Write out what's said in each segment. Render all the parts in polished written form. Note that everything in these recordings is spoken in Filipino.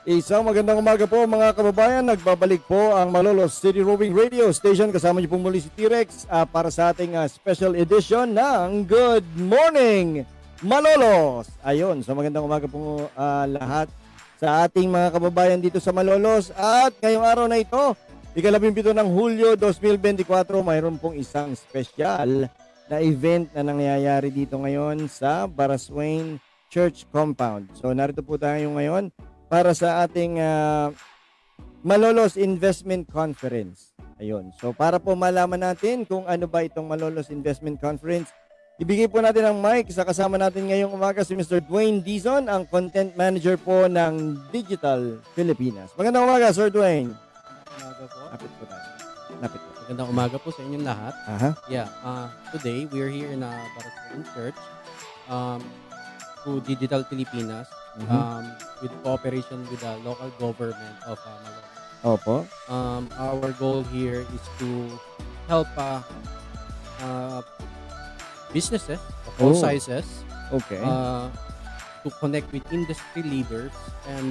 Isang magandang umaga po mga kababayan. Nagbabalik po ang Malolos City Roving Radio Station. Kasama niyo po muli si T-Rex para sa ating special edition ng Good Morning Malolos. Ayun, so magandang umaga po lahat sa ating mga kababayan dito sa Malolos. At ngayong araw na ito, ika-17 ng Hulyo 2024, mayroon pong isang special na event na nangyayari dito ngayon sa Baraswain Church Compound. So narito po tayo ngayon para sa ating Malolos Investment Conference. Ayun. So para po malaman natin kung ano ba itong Malolos Investment Conference, ibigay po natin ang mic sa kasama natin ngayong umaga si Mr. Dwayne Dizon, ang Content Manager po ng Digital Pilipinas. Magandang umaga, Sir Dwayne. Umaga po. Lapit po tayo. Lapit po. Magandang umaga po sa inyong lahat. Yeah, today we are here in Baraswain Church to Digital Pilipinas. With cooperation with the local government of Malolos. Opo. Our goal here is to help businesses of all sizes to connect with industry leaders and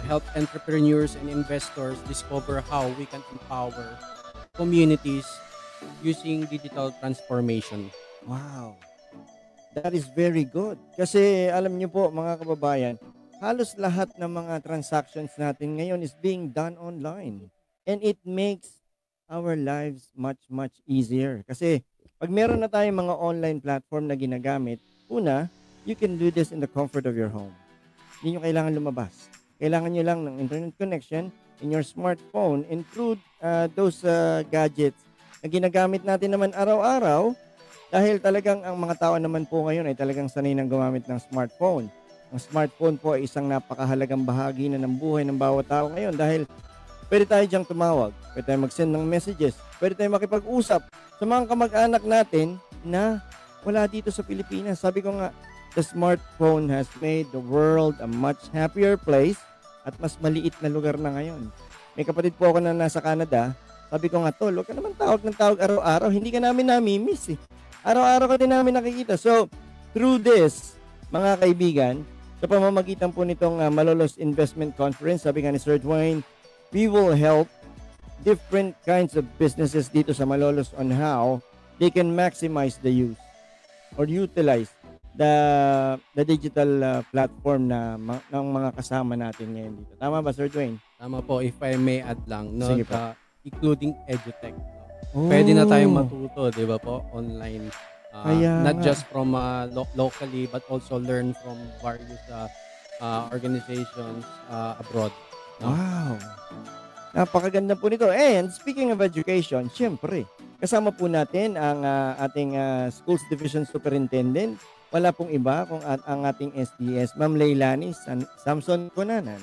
help entrepreneurs and investors discover how we can empower communities using digital transformation. Wow. That is very good. Kasi alam niyo po mga kababayan, halos lahat ng mga transactions natin ngayon is being done online. And it makes our lives much, much easier. Kasi pag meron na tayong mga online platform na ginagamit, una, you can do this in the comfort of your home. Hindi nyo kailangan lumabas. Kailangan nyo lang ng internet connection in your smartphone and through those gadgets na ginagamit natin naman araw-araw. Dahil talagang ang mga tao naman po ngayon ay talagang sanay nang gumamit ng smartphone. Ang smartphone po ay isang napakahalagang bahagi na ng buhay ng bawat tao ngayon dahil pwede tayo diyang tumawag, pwede tayo mag-send ng messages, pwede tayo makipag-usap sa mga kamag-anak natin na wala dito sa Pilipinas. Sabi ko nga, the smartphone has made the world a much happier place at mas maliit na lugar na ngayon. May kapatid po ako na nasa Canada, sabi ko nga, tol, huwag ka naman tawag ng tawag araw-araw, hindi ka namin namimiss eh. Araw-araw ka din namin nakikita. So, through this, mga kaibigan, sa pamamagitan po nitong Malolos Investment Conference, sabi nga ni Sir Dwayne, we will help different kinds of businesses dito sa Malolos on how they can maximize the use or utilize the digital platform ng mga kasama natin ngayon dito. Tama ba, Sir Dwayne? Tama po, if I may add lang, no, including EduTech. Pwede na tayong matuto, di ba po, online. Not just from locally, but also learn from various organizations abroad. No? Wow! Napakaganda po nito. And speaking of education, syempre, kasama po natin ang ating Schools Division Superintendent. Wala pong iba kung ang ating SDS, Ma'am Leilani Samson Conanan.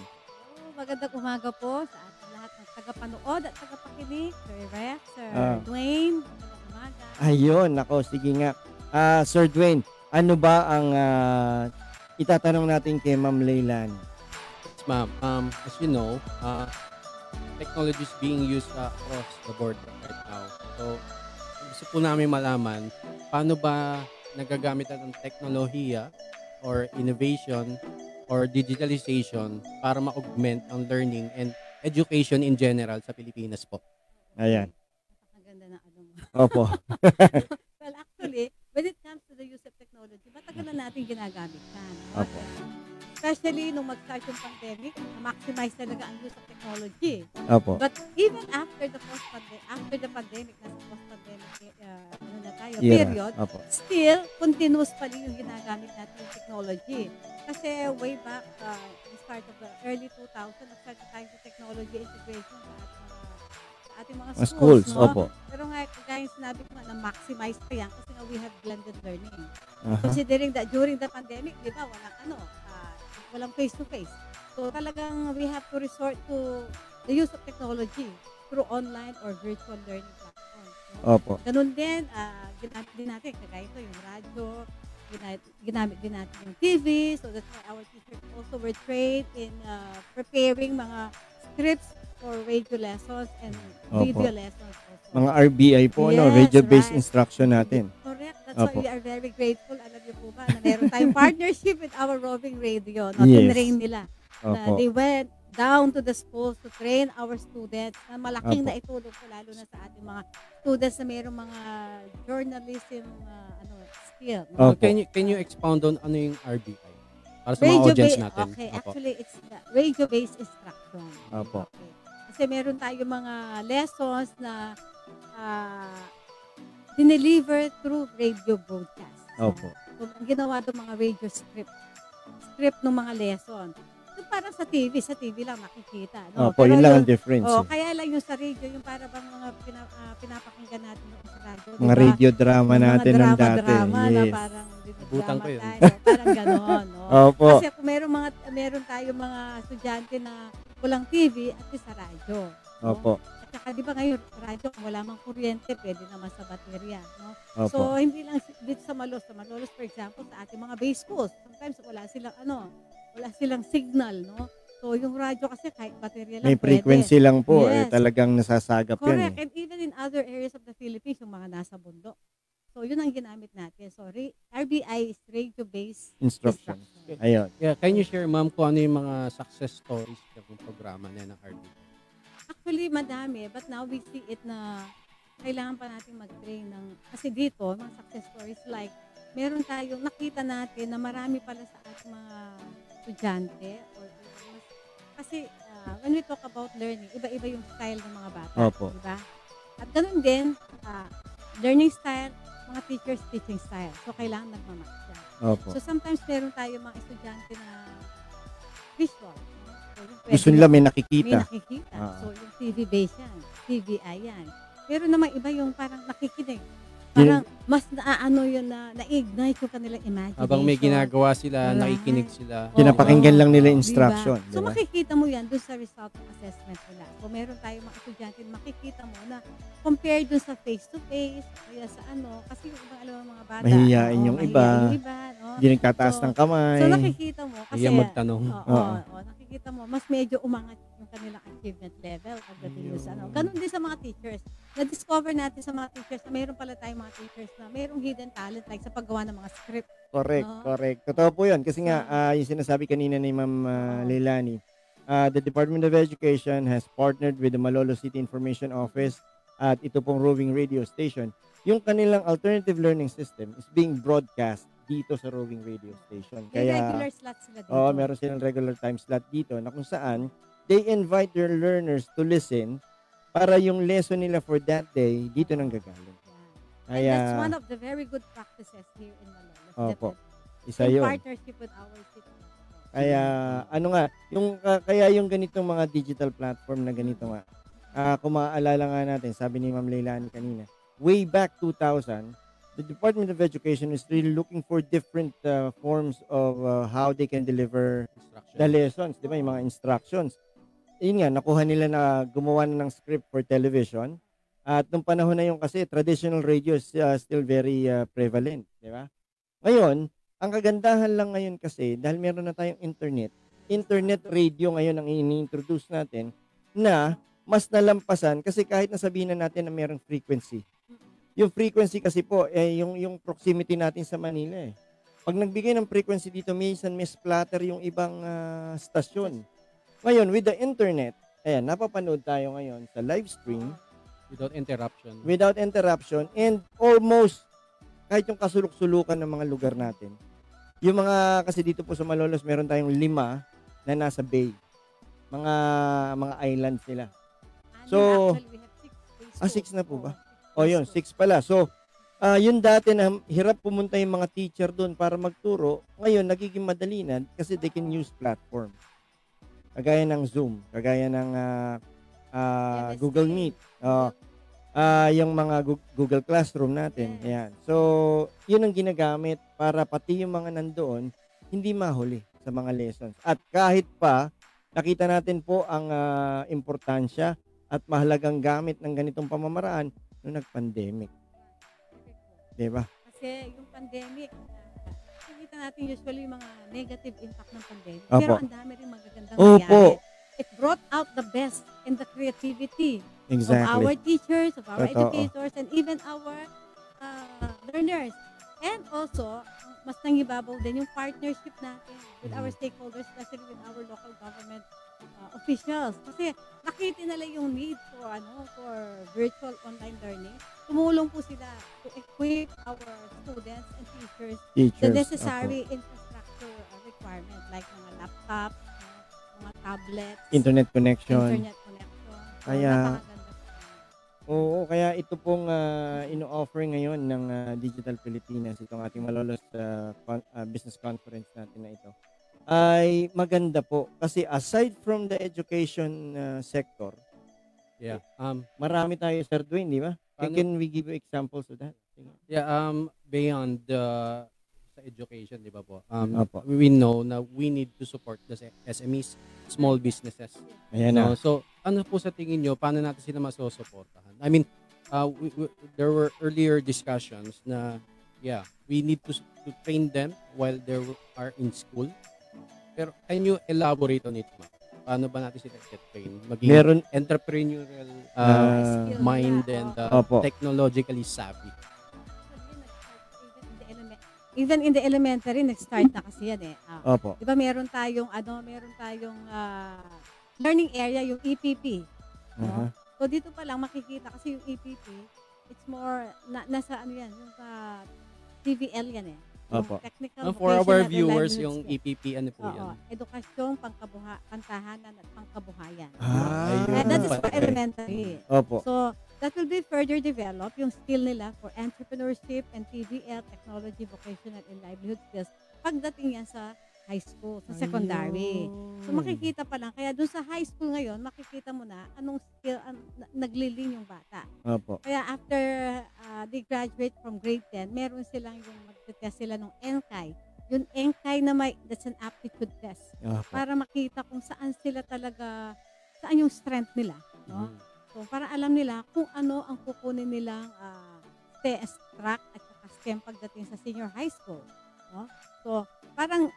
Magandang umaga po sa ating lahat ng tagapanood at tagapakinig. Sir Rex, Sir Dwayne, magandang umaga. Ayun, nako, sige nga. Sir Dwayne, ano ba ang itatanong natin kay Ma'am Leilani? Yes, ma'am. As you know, technology is being used across the board right now. So, gusto po namin malaman, paano ba nagagamit ng teknolohiya or innovation or digitalization para ma-augment ang learning and education in general sa Pilipinas po. Ayan. Napakaganda na ano mo. Opo. Well, actually, when it comes to the use of technology, matagal na natin ginagamit yan. No? Opo. Especially nung mag-start yung pandemic, na-maximize talaga ang use of technology. Opo. But even after the pandemic, nasa post-pandemic period, still, continuous pa rin yung ginagamit natin yung technology. Kasi way back, the start of the early 2000, nag-start tayo sa technology integration sa ating mga schools. No? Opo. Pero nga, kaya yung sinabi ko na maximize pa yan kasi nga we have blended learning. Considering that during the pandemic, di ba, walang face-to-face. So talagang we have to resort to the use of technology through online or virtual learning platforms. No? Opo. Ganun din, ginamit din natin, kagaya ito, yung radyo, ginamit din natin yung TV, so that's why our teachers also were trained in preparing mga scripts for radio lessons and video lessons also. Mga RBI po, yes, no? Radio-based instruction natin. Correct. That's why we are very grateful. Alam niyo po ba na meron tayong partnership with our roving radio. No? Yes. Tinrain nila na they went down to the schools to train our students na malaking naitulong po lalo na sa ating mga students na mayroong mga journalism skill. No? Can you expound on ano yung RBI? Para sa mga audience natin. Okay, actually it's the radio-based instruction. Opo. Okay. Kasi meron tayo mga lessons na dineliver through radio broadcast. Opo. So, ang ginawa doon mga radio script ng mga lesson. So, parang sa TV lang makikita. No? Opo, yun lang ang difference. Kaya lang yung sa radio, yung para bang mga pinapakinggan natin sa radio. Mga diba? Radio drama natin ng dati. Drama yes. na parang Butang ko yun. tayo. Parang gano'n. No? Opo. Kasi kung meron tayo mga estudyante na walang TV at sa radyo. No? Opo. At saka di ba ngayon, radyo, kung wala mang kuryente, pwede naman sa baterya. No? Opo. So, hindi lang dito sa Malolos, for example, sa ating mga base schools, sometimes wala silang signal, no? So, yung radyo kasi kahit baterya lang may frequency lang po, yes. Talagang nasasagap correct. yan. Correct, and even in other areas of the Philippines, yung mga nasa bundok. So, yun ang ginamit natin. So, RBI is radio-based instruction. Ayun. Yeah, can you share, ma'am, kung ano yung mga success stories ng programa na ng RBI? Actually, madami. But now we see it na kailangan pa natin mag-train ng, kasi dito, mga success stories like, meron tayong nakita natin na marami pala sa ating mga estudyante kasi when we talk about learning, iba-iba yung style ng mga bata. Opo. Diba? At ganun din, learning style, mga teachers teaching style. So, kailangan nagmamatch siya. Opo. So, sometimes meron tayo mga estudyante na visual. So, gusto nila may nakikita. May nakikita. So, yung TV-based yan. TVI yan. Meron naman iba yung parang nakikinig. Parang mas yun na na-ignite yung kanilang imagination. Habang may ginagawa sila, nakikinig sila. Pinapakinggan lang nila instruction. Diba? So makikita mo yan dun sa result ng assessment nila. So meron tayong mga estudyante, makikita mo na compare dun sa face-to-face, kaya sa kasi yung ibang alam mga bata. Mahihiyain yung iba. No? Hindi nagtataas ng kamay. So nakikita mo. Kasi, magtanong. nakikita mo, mas medyo umangat yung kanilang achievement level pagdating sa Ganun din sa mga teachers. Na-discover natin sa mga teachers na mayroon pala tayong mga teachers na mayroong hidden talent like sa paggawa ng mga script. Correct. Totoo po yun. Kasi nga, yung sinasabi kanina ni Ma'am Leilani, the Department of Education has partnered with the Malolos City Information Office at ito pong roving radio station. Yung kanilang alternative learning system is being broadcast dito sa roving radio station. May regular slot sila dito. Meron silang regular time slot dito na kung saan they invite their learners to listen para yung lesson nila for that day dito nang gagaling. And that's one of the very good practices here in Malolos. Opo. Isa yun. In partnership with our city. Kaya kaya yung ganitong mga digital platform na ganito nga. Kung maaalala nga natin, sabi ni Ma'am Leilani kanina, way back 2000, the Department of Education is really looking for different forms of how they can deliver the lessons, di ba? Yung mga instructions. Yun nga, nakuha nila na gumawa na ng script for television. At nung panahon na yun kasi, traditional radio is still very prevalent, di ba? Ngayon, ang kagandahan lang ngayon kasi, dahil meron na tayong internet radio ngayon ang ini-introduce natin na mas nalampasan kasi kahit nasabihin na natin na merong frequency. Yung frequency kasi po, yung proximity natin sa Manila eh. Pag nagbigay ng frequency dito, minsan may splatter yung ibang stasyon. Ngayon, with the internet, napapanood tayo ngayon sa live stream. Without interruption. And almost, kahit yung kasuluk-sulukan ng mga lugar natin. Yung kasi dito po sa Malolos, meron tayong 5 na nasa bay. Mga islands nila. So, actually, we have 6 6 na po ba? Yun, 6 pala. So, yun dati na hirap pumunta yung mga teacher doon para magturo. Ngayon, nagiging madali na kasi they can use platform. Kagaya ng Zoom, kagaya ng Google Meet. Yung mga Google Classroom natin. Ayan. So, yun ang ginagamit para pati yung mga nandoon, hindi mahuli sa mga lessons. At kahit pa, nakita natin po ang importansya at mahalagang gamit ng ganitong pamamaraan nung nag-pandemic. Diba? Kasi yung pandemic, nakikita natin usually yung mga negative impact ng pandemic. Opo. Pero ang dami rin magagandang nangyari. It brought out the best in the creativity of our teachers, of our educators, and even our learners. And also, mas nangibabaw din yung partnership natin with our stakeholders, especially with our local government officials. Kasi nakita nila yung need for virtual online learning. Tumulong po sila to equip our students and teachers the necessary infrastructure requirement like mga laptops, mga tablets, internet connection. So, Kaya oo, kaya ito pong ino-offer ngayon ng Digital Pilipinas, itong ating malolos business conference natin na ito, ay maganda po. Kasi aside from the education sector, marami tayo, Sir Dwayne, di ba? Can we give you examples of that? Yeah, beyond sa education, di ba po? We know na we need to support the SMEs, small businesses. Ayan na. So, ano po sa tingin nyo, paano natin sila masusuportahan? I mean, there were earlier discussions na, we need to train them while they are in school. Pero can you elaborate on it, ma'am? Paano ba natin sila train? Maging entrepreneurial mind and technologically savvy. Even in the elementary, nag-start na kasi yan eh. Opo. Diba meron tayong learning area, yung EPP. No? So dito pa lang makikita kasi yung EPP, it's more, nasa yan, yung TVL yan eh. Opo. Technical for our viewers, yung EPP, ano po yan? Edukasyon, pantahanan at pangkabuhayan. That is for elementary. Opo. So, that will be further developed, yung skill nila for entrepreneurship and TVL, technology, vocational, and livelihood skills, pagdating yan sa high school, sa secondary. So, makikita pa lang. Kaya dun sa high school ngayon, makikita mo na anong skill naglilin yung bata. Opo. Kaya after they graduate from grade 10, meron silang yung mag-test sila ng NCAI. Yung NCAI na that's an aptitude test. Opo. Para makita kung saan sila talaga, saan yung strength nila. No? So, para alam nila kung ano ang kukunin nilang test track at saka STEM pagdating sa senior high school. No? So, parang,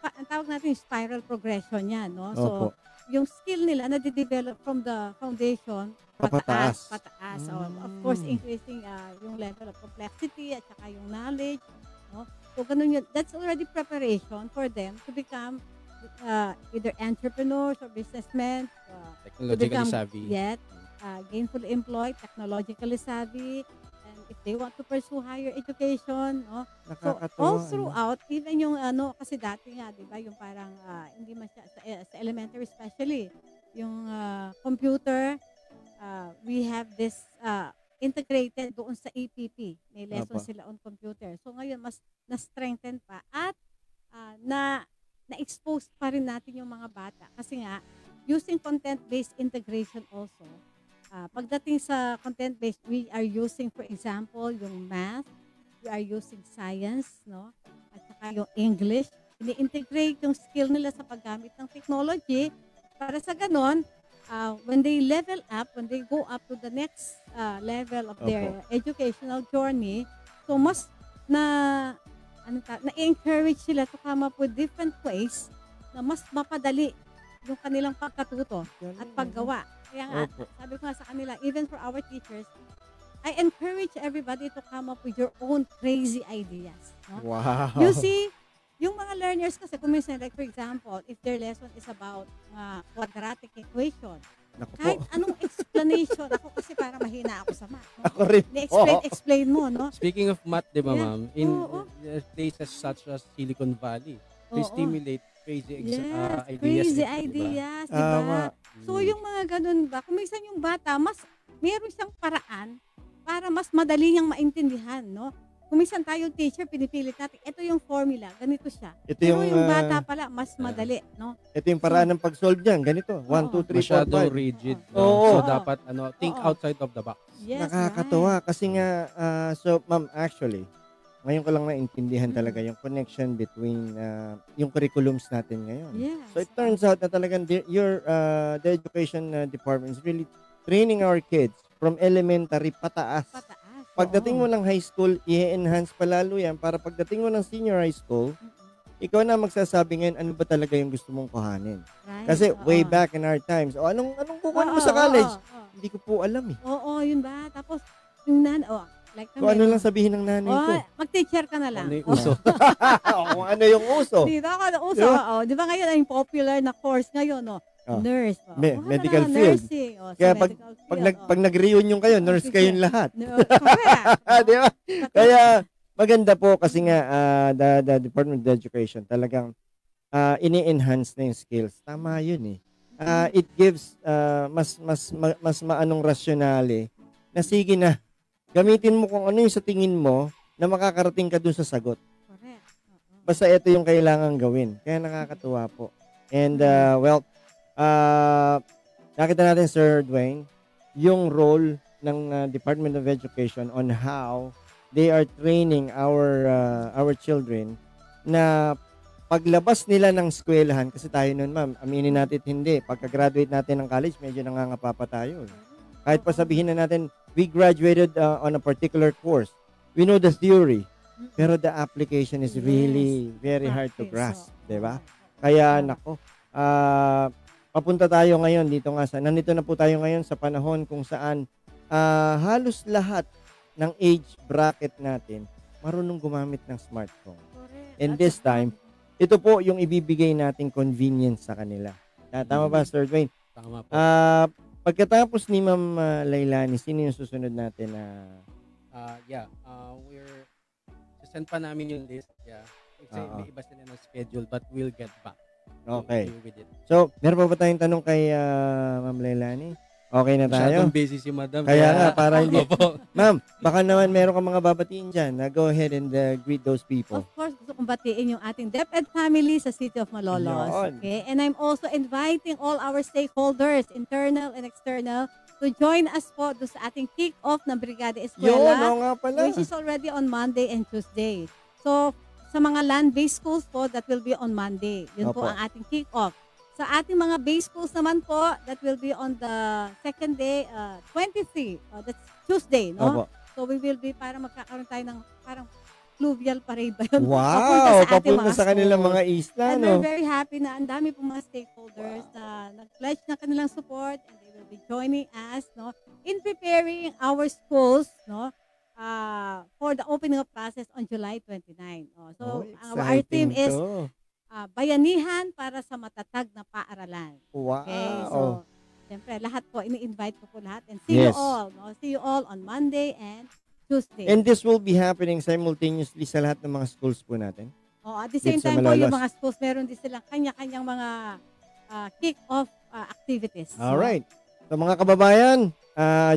ang tawag natin yung spiral progression yan. No? So, Opo. yung skill nila na de-develop from the foundation, pataas. So, of course, increasing yung level of complexity at saka yung knowledge. No? So, ganun yun. That's already preparation for them to become either entrepreneurs or businessmen. Technologically savvy. Gainfully employed, technologically savvy, and if they want to pursue higher education, no? So all throughout, even yung kasi dati nga, di ba, yung parang hindi man siya sa elementary especially, yung computer, we have this integrated doon sa EPP. May lesson sila on computer. So ngayon, mas na-strengthen pa at na-expose pa rin natin yung mga bata. Kasi nga, using content-based integration also, pagdating sa content-based, we are using, for example, yung math, we are using science, no? At saka yung English. Ini-integrate yung skill nila sa paggamit ng technology para sa ganon, when they level up, when they go up to the next level of their educational journey, so mas na-encourage sila to come up with different ways na mas mapadali yung kanilang pagkatuto at paggawa. Kaya nga, sabi ko nga sa kanila, even for our teachers, I encourage everybody to come up with your own crazy ideas. No? Wow. You see, yung mga learners kasi, kung minsan, like for example, if their lesson is about quadratic equation, kahit anong explanation, ako kasi para mahina ako sa math. No? Ako rin. Explain mo, no? Speaking of math, di ba, ma'am, in places such as Silicon Valley, they stimulate crazy ideas. Crazy ideas, diba? So, yung mga ganun ba, kung minsan yung bata, meron siyang paraan para mas madali niyang maintindihan, no? Kung minsan tayo teacher, pinipilit natin, ito yung formula, ganito siya. Pero yung bata pala, mas madali, no? Ito yung paraan ng pag-solve niyan, ganito. 1, 2, 3, 4, 5. Masyado rigid. So, dapat, think outside of the box. Yes, nakakatuwa. Kasi nga, so, ma'am, actually, ngayon ko lang naintindihan talaga yung connection between yung curriculums natin ngayon. Yes. So, it turns out na talagang the education department is really training our kids from elementary pataas. Pagdating mo ng high school, i-enhance pa lalo yan para pagdating mo ng senior high school, ikaw na magsasabi ngayon ano ba talaga yung gusto mong kuhanin. Right. Kasi way back in our times, anong kukunin mo sa college? Hindi ko po alam eh. Oo, yun ba? Tapos, yung Like Kung ano lang sabihin ng nanay ko. Mag-teacher ka na lang. Ano yung uso? Kung ano yung uso. Dito ako na uso. Di ba ngayon ang popular na course ngayon, no? Nurse. Medical field. Nursing. Kaya pag nag-reunion kayo, nurse kayong lahat. Correct. Di ba? Kaya maganda po kasi nga the Department of Education talagang ini-enhance na yung skills. Tama yun eh. It gives mas maanong rasyonale na sige na gamitin mo kung ano yung sa tingin mo na makakarating ka dun sa sagot. Correct. Basta ito yung kailangan gawin. Kaya nakakatuwa po. And nakita natin, Sir Dwayne, yung role ng Department of Education on how they are training our children na paglabas nila ng eskwelahan, kasi tayo nun, ma'am, aminin natin hindi. Pagka-graduate natin ng college, medyo nangangapa pa tayo. Kahit pa sabihin na natin, we graduated on a particular course. We know the theory, pero the application is really very hard to grasp. Diba? Kaya, nako, papunta tayo ngayon dito nga nandito na po tayo ngayon sa panahon kung saan halos lahat ng age bracket natin marunong gumamit ng smartphone. And this time, ito po yung ibibigay nating convenience sa kanila. Tama ba, Sir Dwayne? Tama po. Pagkatapos ni Ma'am Lailani, sino yung susunod natin na we're send pa namin yung list. Yeah. May iba sila ng schedule but we'll get back. Okay. With it. So, meron pa ba tayong tanong kay Ma'am Lailani? Okay na tayo? Masyadong busy si Madam. Kaya nga, para hindi. Ma'am, baka naman meron ka mga babatiin dyan. Go ahead and greet those people. Of course, gusto kong batiin yung ating DepEd family sa City of Malolos. Okay? And I'm also inviting all our stakeholders, internal and external, to join us po doon sa ating kick-off ng Brigada Eskwela. Nga pala. Which is already on Monday and Tuesday. So, sa mga land-based schools po, that will be on Monday. Yun po ang ating kick-off. Sa ating mga base schools naman po, that will be on the second day, 23. That's Tuesday, no? Opo. So we will be, para magkakaroon tayo ng parang fluvial parade ba yun? Wow! Papunta sa kanilang mga isla, and no? we're very happy na ang dami pong mga stakeholders na nag-pledge na kanilang support and they will be joining us, no? In preparing our schools, no? For the opening of classes on July 29. So our team is bayanihan para sa matatag na paaralan. Wow. Okay, so siyempre lahat po, ini-invite ko po lahat and see you all. No? See you all on Monday and Tuesday. And this will be happening simultaneously sa lahat ng mga schools po natin? At the same time po, yung mga schools, meron din silang kanya-kanyang mga kick-off activities. Alright. So mga kababayan,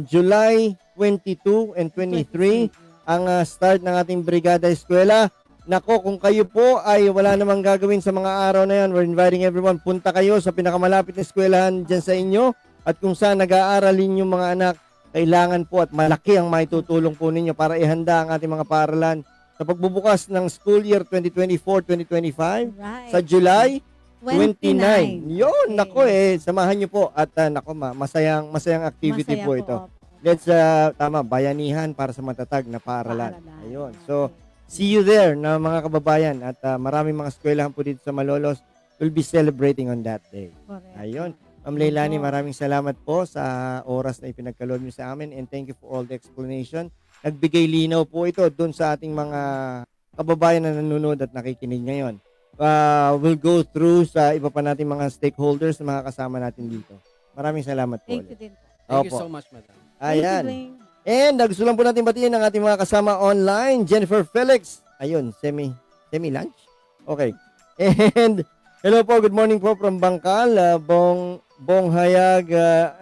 July 22 and 23 ang start ng ating Brigada Eskwela. Nako, kung kayo po ay wala namang gagawin sa mga araw na yan, we're inviting everyone, punta kayo sa pinakamalapit na eskwelahan dyan sa inyo. At kung saan nag-aaralin yung mga anak, kailangan po at malaki ang maitutulong po ninyo para ihanda ang ating mga paaralan sa pagbubukas ng school year 2024-2025 sa July 29. Yun, nako samahan nyo po. At nako, masayang activity po ito. Let's, bayanihan para sa matatag na paaralan. Ayun, so, see you there na mga kababayan at maraming mga eskwelahan po dito sa Malolos will be celebrating on that day. Correct. Ayun. Ma'am Lailani, maraming salamat po sa oras na ipinagkaloob niyo sa amin and thank you for all the explanation. Nagbigay linaw po ito doon sa ating mga kababayan na nanonood at nakikinig ngayon. We'll go through sa iba pa nating mga stakeholders na mga kasama natin dito. Maraming salamat po. Thank you din po. Thank you so much, Madam. Ayan. And gusto lang po natin batiin ang ating mga kasama online. Jennifer Felix. Ayun, semi-lunch? Okay. And hello po, good morning po from Bangkal, Bonghayag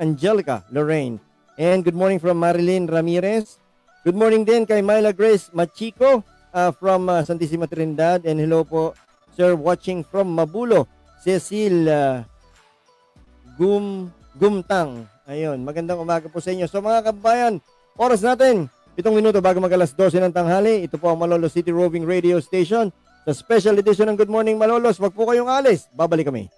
Angelica Lorraine. And good morning from Marilyn Ramirez. Good morning din kay Myla Grace Machiko from Santissima Trinidad. And hello po, sir, watching from Mabulo, Cecil Gumtang. Ayun, magandang umaga po sa inyo. So mga kabayan, oras natin, 7 minuto bago mag-alas 12 ng tanghali. Ito po ang Malolos City Roving Radio Station sa special edition ng Good Morning Malolos. Wag po kayong alis. Babalik kami.